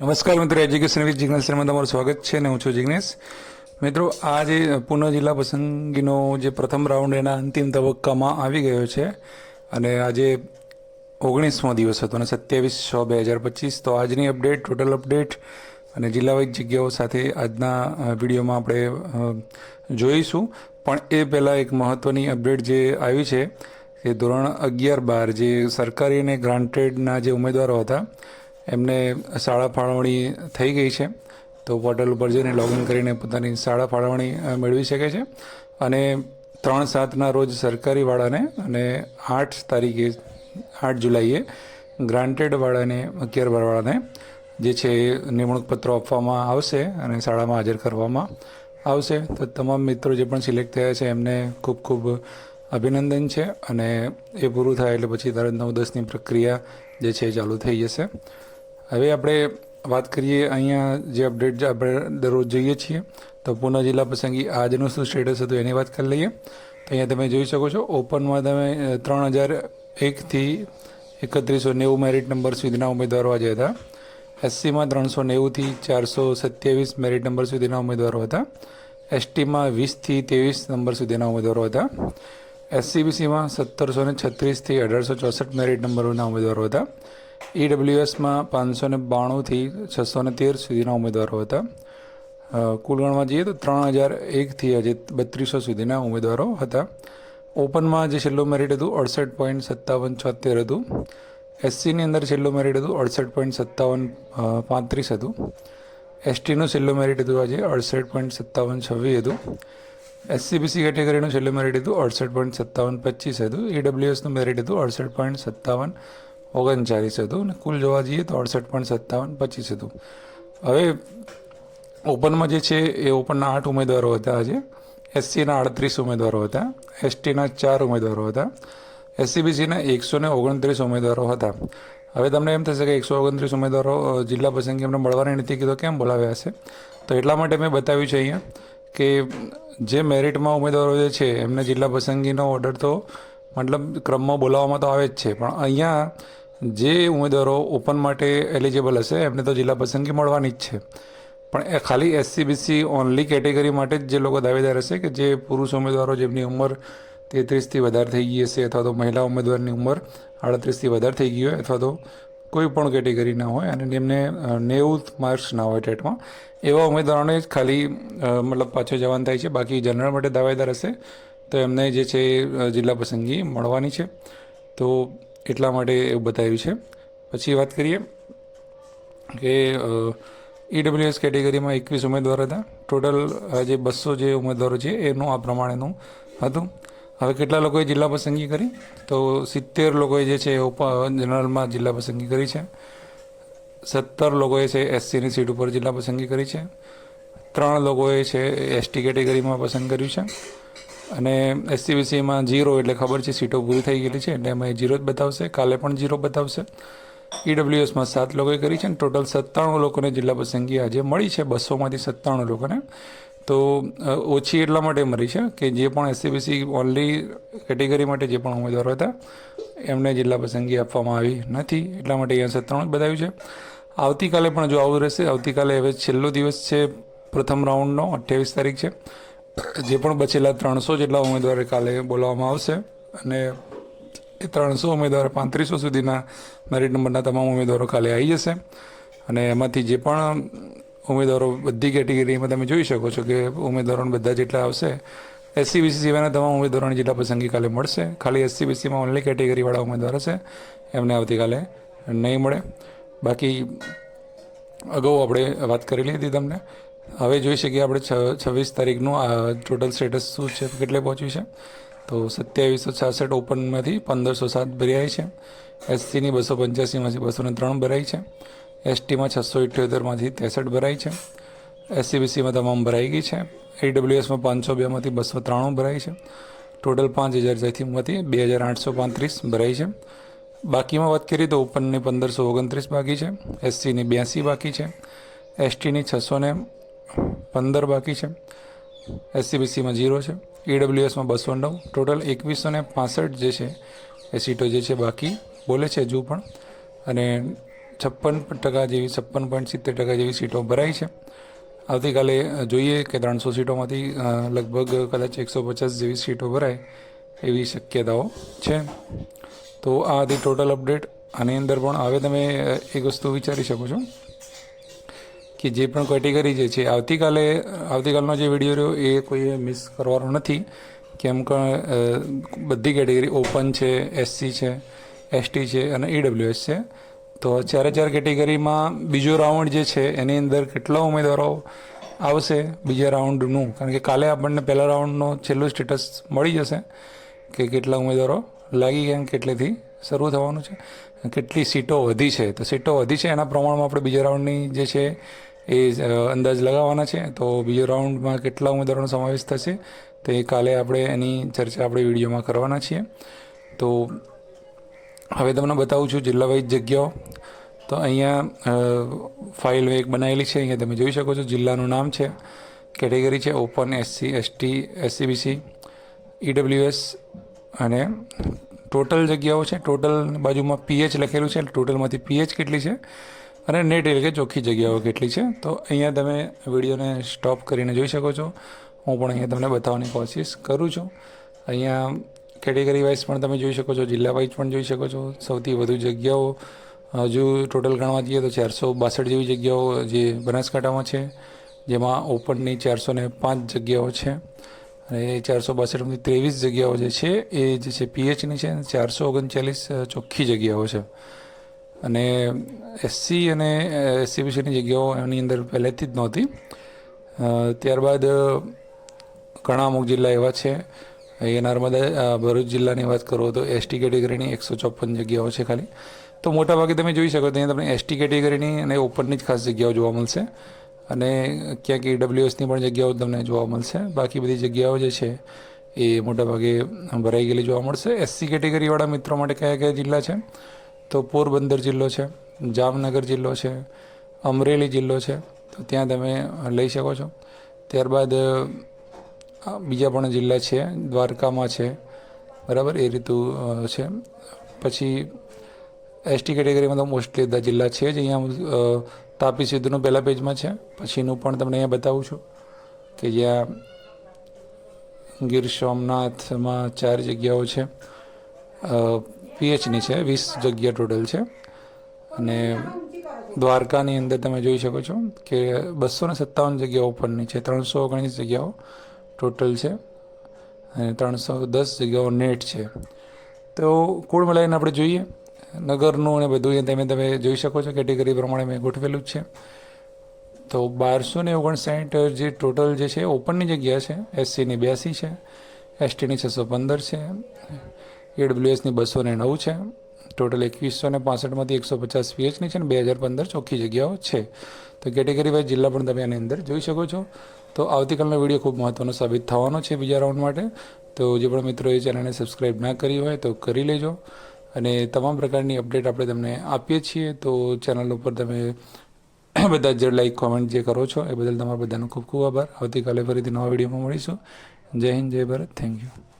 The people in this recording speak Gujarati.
નમસ્કાર મિત્રો, એજ્યુકેશન વિથ જિગ્નેશ શર્મા તમારું સ્વાગત છે ને હું છું જિગ્નેશ. મિત્રો, આ જે પુનઃ જિલ્લા પસંદગીનો જે પ્રથમ રાઉન્ડ એના અંતિમ તબક્કામાં આવી ગયો છે અને આજે 19મો દિવસ હતો અને 27/6/2025. તો આજની અપડેટ, ટોટલ અપડેટ અને જિલ્લા વાઇઝ જગ્યાઓ સાથે આજના વિડીયોમાં આપણે જોઈશું. પણ એ પહેલાં એક મહત્ત્વની અપડેટ જે આવી છે કે ધોરણ 11-12 જે સરકારી અને ગ્રાન્ટેડના જે ઉમેદવારો હતા એમને શાળા ફાળવણી થઈ ગઈ છે. તો પોર્ટલ ઉપર જઈને લોગિન કરીને પોતાની શાળા ફાળવણી મેળવી શકે છે. અને 3/7ના રોજ સરકારીવાળાને અને 8 જુલાઈએ ગ્રાન્ટેડવાળાને 11-12વાળાને જે છે નિમણૂક પત્રો આપવામાં આવશે અને શાળામાં હાજર કરવામાં આવશે. તો તમામ મિત્રો જે પણ સિલેક્ટ થયા છે એમને ખૂબ ખૂબ અભિનંદન છે. અને એ પૂરું થાય એટલે પછી તરત 9-10ની પ્રક્રિયા જે છે ચાલુ થઈ જશે. હવે આપણે વાત કરીએ અહીંયા જે અપડેટ આપણે દરરોજ જોઈએ છીએ. તો પુનઃ જિલ્લા પસંદગી આજનું શું સ્ટેટસ હતું એની વાત કરી લઈએ. તો અહીંયા તમે જોઈ શકો છો, ઓપનમાં તમે 3001થી 3190 મેરિટ નંબર સુધીના ઉમેદવારો આજે હતા. એસસીમાં 390થી 427 મેરિટ નંબર સુધીના ઉમેદવારો હતા. એસટીમાં 20થી 23 નંબર સુધીના ઉમેદવારો હતા. એસસીબીસીમાં 1736થી 1864 મેરિટ નંબરોના ઉમેદવારો હતા. ઈડબ્લ્યુએસમાં 592થી 613 સુધીના ઉમેદવારો હતા. કુલ ગણવા જઈએ તો 3001થી આજે 3200 સુધીના ઉમેદવારો હતા. ઓપનમાં જે છેલ્લું મેરિટ હતું 68.5776 હતું. એસસીની અંદર છેલ્લું મેરિટ હતું 68.5735 હતું. એસટીનું છેલ્લું મેરિટ હતું આજે 68.5726 હતું. એસસીબીસી કેટેગરીનું છેલ્લું મેરિટ હતું 68.5725 હતું. ઈડબ્લ્યુએસનું મેરિટ હતું 68.5739 હતું. અને કુલ જોવા જઈએ તો 68.5725 હતું. હવે ઓપનમાં જે છે એ ઓપનના 8 ઉમેદવારો હતા આજે. એસસીના 38 ઉમેદવારો હતા. એસટીના 4 ઉમેદવારો હતા. એસસીબીસીના 129 ઉમેદવારો હતા. હવે તમને એમ થશે કે 129 ઉમેદવારો જિલ્લા પસંદગી એમને મળવાની નથી કીધો કેમ બોલાવ્યા હશે. તો એટલા માટે મેં બતાવ્યું છે અહીંયા કે જે મેરિટમાં ઉમેદવારો જે છે એમને જિલ્લા પસંદગીનો ઓર્ડર તો મતલબ ક્રમમાં બોલાવવામાં તો આવે જ છે, પણ અહીંયા જે ઉમેદવારો ઓપન માટે એલિજિબલ હશે એમને તો જિલ્લા પસંદગી મળવાની જ છે. પણ એ ખાલી એસસીબીસી ઓનલી કેટેગરી માટે જ જે લોકો દાવેદાર હશે કે જે પુરુષ ઉમેદવારો જેમની ઉંમર 33થી વધારે થઈ ગઈ હશે, અથવા તો મહિલા ઉમેદવારની ઉંમર 38થી વધારે થઈ ગઈ હોય, અથવા તો કોઈ પણ કેટેગરીના હોય અને જેમને 90 માર્ક્સ ના હોય ટેટમાં, એવા ઉમેદવારોને જ ખાલી મતલબ પાછો જવાનું થાય છે. બાકી જનરલ માટે દાવેદાર હશે તો એમને જે છે જિલ્લા પસંદગી મળવાની છે. તો એટલા માટે એવું બતાવ્યું છે. પછી વાત કરીએ કે ઈડબ્લ્યુએસ કેટેગરીમાં 21 ઉમેદવાર હતા. ટોટલ જે 200 જે ઉમેદવારો છે એનું આ પ્રમાણેનું હતું. હવે કેટલા લોકોએ જિલ્લા પસંદગી કરી? તો 70 લોકોએ જે છે જનરલમાં જિલ્લા પસંદગી કરી છે. 17 લોકોએ છે એસસીની સીટ ઉપર જિલ્લા પસંદગી કરી છે. 3 લોકોએ છે એસટી કેટેગરીમાં પસંદ કર્યું છે. અને એસસીબીસીમાં 0 એટલે ખબર છે સીટો પૂરી થઈ ગયેલી છે એટલે એમાં 0 જ બતાવશે. કાલે પણ 0 બતાવશે. ઈડબ્લ્યુએસમાં 7 લોકોએ કરી છે અને ટોટલ 97 લોકોને જિલ્લા પસંદગી આજે મળી છે. 200માંથી 97 લોકોને. તો ઓછી એટલા માટે મળી છે કે જે પણ એસસીબીસી ઓનલી કેટેગરી માટે જે પણ ઉમેદવારો હતા એમને જિલ્લા પસંદગી આપવામાં આવી નથી. એટલા માટે અહીંયા 97 બતાવ્યું છે. આવતીકાલે પણ જો આવું રહેશે, આવતીકાલે હવે છેલ્લો દિવસ છે પ્રથમ રાઉન્ડનો, 28 તારીખ છે. જે પણ બચેલા 300 જેટલા ઉમેદવારો કાલે બોલાવવામાં આવશે અને એ 300 ઉમેદવારો 3500 સુધીના મેરિટ નંબરના તમામ ઉમેદવારો કાલે આવી જશે. અને એમાંથી જે પણ ઉમેદવારો બધી કેટેગરીમાં તમે જોઈ શકો છો કે ઉમેદવારોને બધા જેટલા આવશે, એસસીબીસી સિવાયના તમામ ઉમેદવારોની જિલ્લા પસંદગી કાલે મળશે. ખાલી એસસીબીસીમાં ઓનલી કેટેગરીવાળા ઉમેદવાર હશે એમને આવતીકાલે નહીં મળે. બાકી અગાઉ આપણે વાત કરેલી હતી તમને. હવે જોઈ શકીએ આપણે 26 તારીખનું આ ટોટલ સ્ટેટસ શું છે, કેટલે પહોંચ્યું છે. તો 2766 ઓપનમાંથી 1507 ભરાઈ છે. એસસીની 285માંથી 203 ભરાઈ છે. એસટીમાં 678માંથી 63 ભરાઈ છે. એસસીબીસીમાં તમામ ભરાઈ ગઈ છે. ઈડબ્લ્યુએસમાં 502માંથી 293 ભરાઈ છે. ટોટલ 5000માંથી 2835 ભરાઈ છે. બાકીમાં વાત કરીએ તો ઓપનની 1529 બાકી છે. એસસીની 82 બાકી છે. એસટીની 615 બાકી છે. એસસીબીસીમાં 0 છે. ઈડબ્લ્યુએસમાં 209. ટોટલ 2165 જે છે એ સીટો જે છે બાકી બોલે છે હજુ પણ. અને 56% જેવી 56.70% જેવી સીટો ભરાઈ છે. આવતીકાલે જોઈએ કે 300 સીટોમાંથી લગભગ કદાચ 150 જેવી સીટો ભરાય એવી શક્યતાઓ છે. તો આ હતી ટોટલ અપડેટ. આની અંદર પણ હવે તમે એક વસ્તુ વિચારી શકો છો કે જે પણ કેટેગરી જે છે આવતીકાલનો જે વિડીયો રહ્યો એ કોઈએ મિસ કરવાનો નથી, કેમ કે બધી કેટેગરી ઓપન છે, એસસી છે, એસટી છે અને ઈડબ્લ્યુએસ છે. તો 4 કેટેગરીમાં બીજો રાઉન્ડ જે છે એની અંદર કેટલા ઉમેદવારો આવશે બીજા રાઉન્ડનું, કારણ કે કાલે આપણને પહેલા રાઉન્ડનો છેલ્લું સ્ટેટસ મળી જશે કે કેટલા ઉમેદવારો લાગી ગયા, કેટલેથી શરૂ થવાનું છે, કેટલી સીટો વધી છે. તો સીટો વધી છે એના પ્રમાણમાં આપણે બીજા રાઉન્ડની જે છે એ અંદાજ લગાવવાના છે. તો બીજો રાઉન્ડમાં કેટલા ઉમેદવારોનો સમાવેશ થશે તો એ કાલે આપણે એની ચર્ચા આપણે વિડીયોમાં કરવાના છીએ. તો હવે તમને બતાવું છું જિલ્લા વાઇઝ જગ્યાઓ. તો અહીંયા ફાઇલ એક બનાવેલી છે, અહીંયા તમે જોઈ શકો છો. જિલ્લાનું નામ છે, કેટેગરી છે open, SC, ST, SCBC, EWS અને ટોટલ જગ્યાઓ છે. ટોટલ બાજુમાં પીએચ લખેલું છે, ટોટલમાંથી પીએચ કેટલી છે અને નેટ એટલે કે ચોખ્ખી જગ્યાઓ કેટલી છે. તો અહીંયા તમે વિડીયોને સ્ટોપ કરીને જોઈ શકો છો. હું પણ અહીંયા તમને બતાવવાની કોશિશ કરું છું. અહીંયા કેટેગરી વાઇઝ પણ તમે જોઈ શકો છો, જિલ્લા વાઇઝ પણ જોઈ શકો છો. સૌથી વધુ જગ્યાઓ હજુ ટોટલ ગણવા જઈએ તો 462 જેવી જગ્યાઓ જે બનાસકાંઠામાં છે, જેમાં ઓપનની 405 જગ્યાઓ છે અને 462માંથી 23 જગ્યાઓ જે છે એ જે છે પીએચની છે, 439 ચોખ્ખી જગ્યાઓ છે. અને એસસી અને એસસીબીસીની જગ્યાઓ એની અંદર પહેલેથી જ નહોતી. ત્યારબાદ ઘણા અમુક જિલ્લા એવા છે, એ નર્મદા ભરૂચ જિલ્લાની વાત કરો તો એસટી કેટેગરીની 154 જગ્યાઓ છે ખાલી. તો મોટાભાગે તમે જોઈ શકો તો અહીંયા તમને એસટી કેટેગરીની અને ઓપનની જ ખાસ જગ્યાઓ જોવા મળશે અને ક્યાંક ઈડબ્લ્યુએસની પણ જગ્યાઓ તમને જોવા મળશે. બાકી બધી જગ્યાઓ જે છે એ મોટાભાગે ભરાઈ ગયેલી જોવા મળશે. એસસી કેટેગરીવાળા મિત્રો માટે કયા કયા જિલ્લા છે તો પોરબંદર જિલ્લો છે, જામનગર જિલ્લો છે, અમરેલી જિલ્લો છે, તો ત્યાં તમે લઈ શકો છો. ત્યારબાદ બીજા પણ જિલ્લા છે, દ્વારકામાં છે, બરાબર, એ રીતું છે. પછી એસટી કેટેગરીમાં તો મોસ્ટલી બધા જિલ્લા છે જ. અહીંયા તાપી સીધુનું પહેલા પેજમાં છે. પછીનું પણ તમને અહીંયા બતાવું છું કે જ્યાં ગીર સોમનાથમાં 4 જગ્યાઓ છે, પીએચની છે, 20 જગ્યા ટોટલ છે. અને દ્વારકાની અંદર તમે જોઈ શકો છો કે 257 જગ્યાઓ ઓપનની છે, 319 જગ્યાઓ ટોટલ છે અને 310 જગ્યાઓ નેટ છે. તો કુલ મળીને આપણે જોઈએ નગરનું અને બધું તમે જોઈ શકો છો કેટેગરી પ્રમાણે મેં ગોઠવેલું જ છે. તો 1259 જે ટોટલ જે છે ઓપનની જગ્યા છે, એસસીની 82 છે, એસટીની 615 છે, ઈડબ્લ્યુએસની 209 છે, ટોટલ 2165માંથી 150 પીએચની છે અને 2015 ચોખ્ખી જગ્યાઓ છે. તો કેટેગરી વાઇઝ જિલ્લા પણ તમે આની અંદર જોઈ શકો છો. તો આવતીકાલનો વિડીયો ખૂબ મહત્ત્વનો સાબિત થવાનો છે બીજા રાઉન્ડ માટે. તો જે પણ મિત્રો એ ચેનલને સબસ્ક્રાઈબ ના કરી હોય તો કરી લેજો અને તમામ પ્રકારની અપડેટ આપણે તમને આપીએ છીએ. તો ચેનલ ઉપર તમે બધા જ લાઈક કોમેન્ટ જે કરો છો એ બદલ તમારા બધાનો ખૂબ ખૂબ આભાર. આવતીકાલે ફરીથી નવા વિડીયોમાં મળીશું. જય હિન્દ, જય ભારત, થેન્ક યુ.